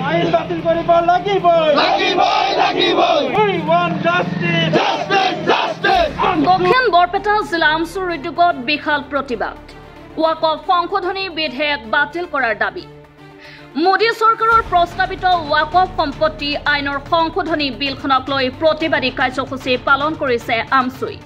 আইন বাতিল কৰিব লাগিবই। দক্ষিণ বৰপেটা জিলা আমচুৰ উদ্যোগত বিশাল প্ৰতিবাদ। ৱাকফ সংশোধনী বিধেয়ক বাতিল কৰাৰ দাবী। মোদী চৰকাৰৰ প্ৰস্তাৱিত ৱাকফ সম্পত্তি আইনৰ সংশোধনী বিলখনক লৈ প্ৰতিবাদী কাৰ্যসূচী পালন কৰিছে আমচুই।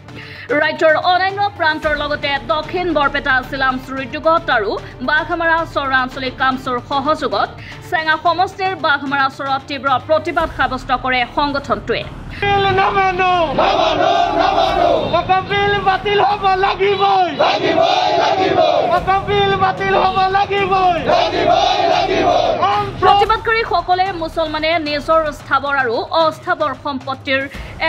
ৰাজ্যৰ অন্যান্য প্ৰান্তৰ লগতে দক্ষিণ বৰপেটা জিলা আমচুৰ উদ্যোগত আৰু বাঘমাৰা চহৰ আঞ্চলিক কামচুৰ সহযোগত চেঙা সমষ্টিৰ বাঘমাৰা চহৰত তীব্ৰ প্ৰতিবাদ সাব্যস্ত কৰে সংগঠনটোৱে। প্ৰতিবাদকাৰীসকলে মুছলমানে নিজৰ স্থাবৰ আৰু অস্থাবৰ সম্পত্তিৰ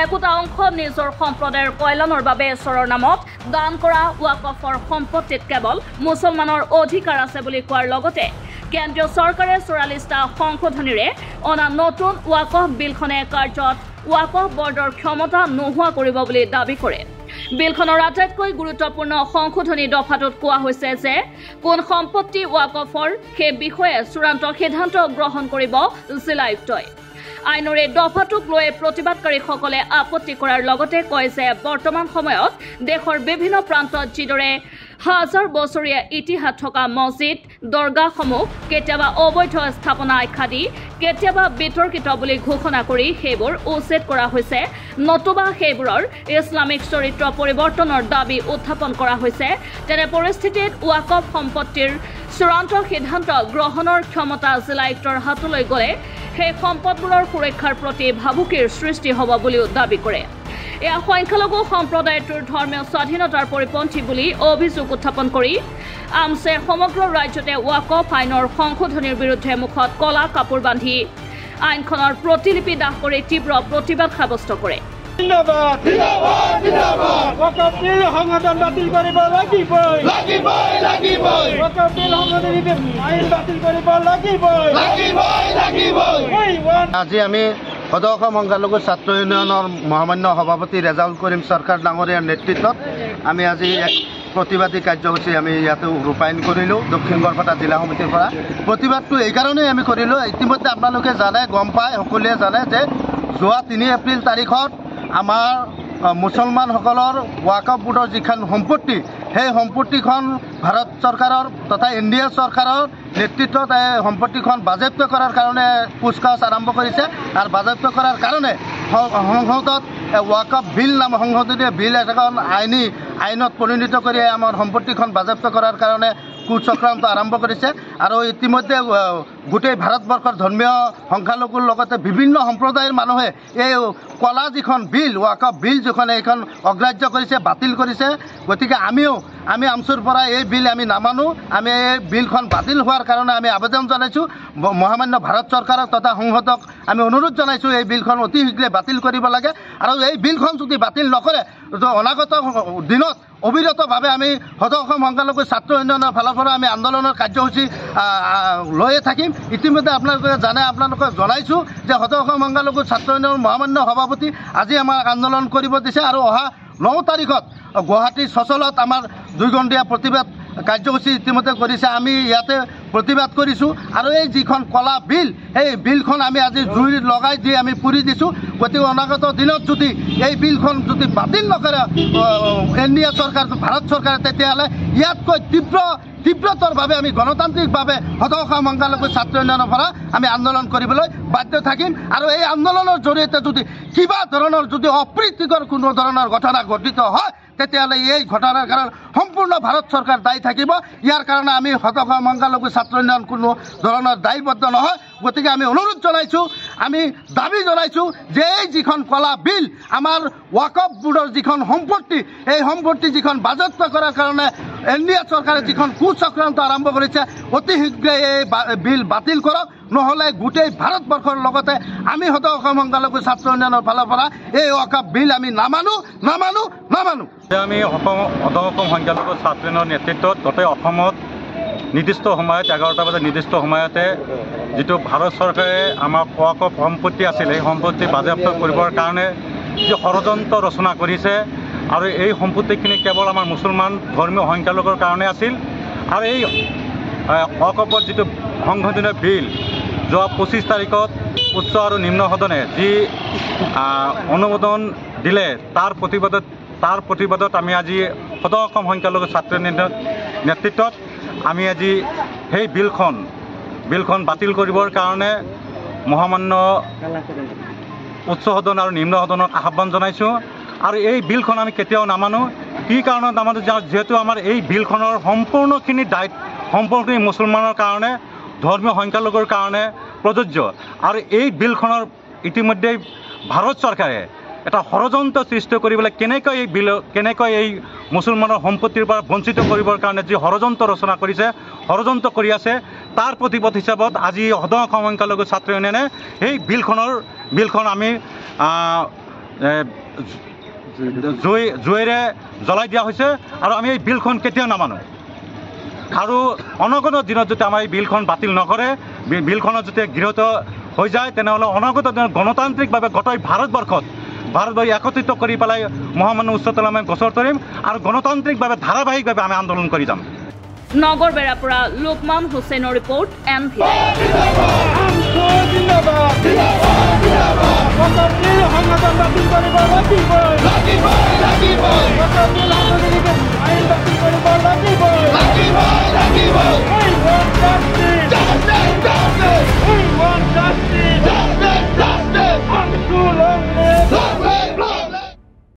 একোটা অংশ নিজৰ সম্প্ৰদায়ৰ কল্যাণৰ বাবে ঈশ্বৰৰ নামত দান কৰা ৱাকফৰ সম্পত্তিত কেৱল মুছলমানৰ অধিকাৰ আছে বুলি কোৱাৰ লগতে কেন্দ্ৰীয় চৰকাৰে 44টা সংশোধনীৰে অনা নতুন ৱাকফ বিলখনে কাৰ্যত ৱাকফ বৰ্ডৰ ক্ষমতা নোহোৱা কৰিব বুলি দাবী কৰে। বিলখনৰ আটাইতকৈ গুৰুত্বপূৰ্ণ সংশোধনী দফাটোত কোৱা হৈছে যে কোন সম্পত্তি ৱাকফৰ সেই বিষয়ে চূড়ান্ত সিদ্ধান্ত গ্ৰহণ কৰিব জিলা আয়ুক্তই। আইনৰ এই দফাটোক লৈ প্ৰতিবাদকাৰীসকলে আপত্তি কৰাৰ লগতে কয় যে বৰ্তমান সময়ত দেশৰ বিভিন্ন প্ৰান্তত যিদৰে হাজাৰ বছৰীয়া ইতিহাস থকা মছজিদ দৰগাহসমূহ কেতিয়াবা অবৈধ স্থাপনা আখ্যা দি কেতিয়াবা বিতৰ্কিত বুলি ঘোষণা কৰি সেইবোৰ উচ্ছেদ কৰা হৈছে, নতুবা সেইবোৰৰ ইছলামিক চৰিত্ৰ পৰিৱৰ্তনৰ দাবী উত্থাপন কৰা হৈছে। তেনে পৰিস্থিতিত ৱাকফ সম্পত্তিৰ চূড়ান্ত সিদ্ধান্ত গ্ৰহণৰ ক্ষমতা জিলা আয়ুক্তৰ হাতলৈ গ'লে সেই সম্পদবোৰৰ সুৰক্ষাৰ প্ৰতি ভাবুকিৰ সৃষ্টি হ'ব বুলিও দাবী কৰে। এয়া সংখ্যালঘু সম্প্ৰদায়টোৰ ধৰ্মীয় স্বাধীনতাৰ পৰিপন্থী বুলি অভিযোগ উত্থাপন কৰি আমছে সমগ্ৰ ৰাজ্যতে ৱাকফ আইনৰ সংশোধনীৰ বিৰুদ্ধে মুখত কলা কাপোৰ বান্ধি আইনখনৰ প্ৰতিলিপি দাহ কৰি তীব্ৰ প্ৰতিবাদ সাব্যস্ত কৰে। আজি আমি সদৌ অসম সংখ্যালঘু ছাত্ৰ ইউনিয়নৰ মহামান্য সভাপতি ৰেজাউল কৰিম চৰকাৰ ডাঙৰীয়াৰ নেতৃত্বত আমি আজি এক প্ৰতিবাদী কাৰ্যসূচী আমি ইয়াতে ৰূপায়ণ কৰিলোঁ দক্ষিণ বৰপেটা জিলা সমিতিৰ পৰা। প্ৰতিবাদটো এইকাৰণেই আমি কৰিলোঁ, ইতিমধ্যে আপোনালোকে জানে, গম পায়, সকলোৱে জানে যে যোৱা 3 এপ্ৰিল তাৰিখত আমাৰ মুছলমানসকলৰ ৱাকফ বোৰ্ডৰ যিখন সম্পত্তি, সেই সম্পত্তিখন ভাৰত চৰকাৰৰ তথা NDA চৰকাৰৰ নেতৃত্বত এই সম্পত্তিখন বাজেয়াপ্ত কৰাৰ কাৰণে কুচকাৱাজ আৰম্ভ কৰিছে। আৰু বাজেয়াপ্ত কৰাৰ কাৰণে সংসদত ৱাকফ বিল নাম সংশোধনী বিল এখন আইনত পৰিণত কৰি আমাৰ সম্পত্তিখন বাজেয়াপ্ত কৰাৰ কাৰণে কুচক্ৰান্ত আৰম্ভ কৰিছে। আৰু ইতিমধ্যে গোটেই ভাৰতবৰ্ষৰ ধৰ্মীয় সংখ্যালঘুৰ লগতে বিভিন্ন সম্প্ৰদায়ৰ মানুহে এই কলা যিখন বিল ৱাকফ বিল যিখন এইখন অগ্ৰাহ্য কৰিছে, বাতিল কৰিছে। গতিকে আমি আমচুৰ পৰা এই বিল আমি নামানো। আমি এই বিলখন বাতিল হোৱাৰ কাৰণে আমি আবেদন জনাইছোঁ মহামান্য ভাৰত চৰকাৰক তথা সংসদক আমি অনুৰোধ জনাইছোঁ এই বিলখন অতি শীঘ্ৰে বাতিল কৰিব লাগে। আৰু এই বিলখন যদি বাতিল নকৰে অনাগত দিনত অবিৰতভাৱে আমি সদৌ অসম সংখ্যালঘু ছাত্ৰ ইউনিয়নৰ ফালৰ পৰা আমি আন্দোলনৰ কাৰ্যসূচী লৈয়ে থাকিম। ইতিমধ্যে আপোনালোকে জানে, আপোনালোকক জনাইছোঁ যে সদৌ অসম সংখ্যালঘু ছাত্ৰ ইউনিয়নৰ মহামান্য সভাপতি আজি আমাৰ আন্দোলন কৰিব দিছে। আৰু অহা 9 তাৰিখত গুৱাহাটীৰ চচলত আমাৰ 2 ঘণ্টীয়া প্ৰতিবাদ কাৰ্যসূচী ইতিমধ্যে কৰিছে। আমি ইয়াতে প্ৰতিবাদ কৰিছোঁ। আৰু এই যিখন কলা বিল, সেই বিলখন আমি আজি জুই লগাই দি আমি পুৰি দিছোঁ। গতিকে অনাগত দিনত যদি এই বিলখন যদি বাতিল নকৰে NDA চৰকাৰ, ভাৰত চৰকাৰে, তেতিয়াহ'লে ইয়াতকৈ তীব্ৰতৰভাৱে আমি গণতান্ত্ৰিকভাৱে সদৌ অসম সংখ্যালঘু ছাত্ৰ ইউনিয়নৰ পৰা আমি আন্দোলন কৰিবলৈ বাধ্য থাকিম। আৰু এই আন্দোলনৰ জৰিয়তে যদি কিবা ধৰণৰ যদি অপ্ৰীতিকৰ কোনো ধৰণৰ ঘটনা ঘটিত হয়, তেতিয়াহ'লে এই ঘটনাৰ কাৰণে সম্পূৰ্ণ ভাৰত চৰকাৰ দায়ী থাকিব। ইয়াৰ কাৰণে আমি সদৌ অসম সংখ্যালঘু ছাত্ৰ ইউনিয়ন কোনো ধৰণৰ দায়বদ্ধ নহয়। গতিকে আমি অনুৰোধ জনাইছোঁ, আমি দাবী জনাইছোঁ যে এই যিখন কলা বিল আমাৰ ৱাকফ বোৰ্ডৰ যিখন সম্পত্তি, এই সম্পত্তি যিখন বাজেয়াপ্ত কৰাৰ কাৰণে NDA চৰকাৰে যিখন কুচক্ৰান্ত আৰম্ভ কৰিছে, অতি শীঘ্ৰে এই বিল বাতিল কৰক। নহ'লে গোটেই ভাৰতবৰ্ষৰ লগতে আমি সদৌ অসম সংখ্যালঘু ছাত্ৰ ইউনিয়নৰ ফালৰ পৰা এই ৱাকফ বিল আমি নামানো। আমি সদৌ অসম সংখ্যালঘু ছাত্ৰ ইউনিয়নৰ নেতৃত্বত গোটেই অসমত নিৰ্দিষ্ট সময়ত 11টা বজাত নিৰ্দিষ্ট সময়তে যিটো ভাৰত চৰকাৰে আমাৰ ৱাকফ সম্পত্তি আছিল, সেই সম্পত্তি বাজেয়াপ্ত কৰিবৰ কাৰণে যি ষড়যন্ত্ৰ ৰচনা কৰিছে। আৰু এই সম্পত্তিখিনি কেৱল আমাৰ মুছলমান ধৰ্মীয় সংখ্যালঘুৰ কাৰণে আছিল। আৰু এই ৱাকফৰ যিটো সংশোধনী বিল, যোৱা 25 তাৰিখত উচ্চ আৰু নিম্ন সদনে যি অনুমোদন দিলে তাৰ প্ৰতিবাদত আমি আজি সদৌ অসম সংখ্যালঘু ছাত্ৰ নেতৃত্বত আমি আজি সেই বিলখন বাতিল কৰিবৰ কাৰণে মহামান্য উচ্চ সদন আৰু নিম্ন সদনক আহ্বান জনাইছোঁ। আৰু এই বিলখন আমি কেতিয়াও নামানো। কি কাৰণত নামানো? যিহেতু আমাৰ এই বিলখনৰ সম্পূৰ্ণখিনি মুছলমানৰ কাৰণে, ধৰ্মীয় সংখ্যালঘুৰ কাৰণে প্ৰযোজ্য। আৰু এই বিলখনৰ ইতিমধ্যে ভাৰত চৰকাৰে এটা ষড়যন্ত্ৰ সৃষ্টি কৰিবলৈ কেনেকৈ এই মুছলমানৰ সম্পত্তিৰ পৰা বঞ্চিত কৰিবৰ কাৰণে যি ষড়যন্ত্ৰ ৰচনা ষড়যন্ত্ৰ কৰি আছে, তাৰ প্ৰতিবাদ হিচাপত আজি সদৌ অসম সংখ্যালঘু ছাত্ৰ ইউনিয়নে সেই বিলখন আমি জুইৰে জ্বলাই দিয়া হৈছে। আৰু আমি এই বিলখন কেতিয়াও নামানো। আৰু অনাগত দিনত যদি আমাৰ এই বিলখন বাতিল নকৰে, বিলখনত যদি গৃহীত হৈ যায়, তেনেহ'লে অনাগত দিনত গণতান্ত্ৰিকভাৱে গোটেই ভাৰতবৰ্ষ একত্ৰিত কৰি পেলাই মহামান্য উচ্চতম আমি গোচৰ তৰিম আৰু গণতান্ত্ৰিকভাৱে ধাৰাবাহিকভাৱে আমি আন্দোলন কৰি যাম। নগৰবেৰাৰ পৰা লোকমান হুছেইনৰ ৰিপৰ্ট NV। লাগিবই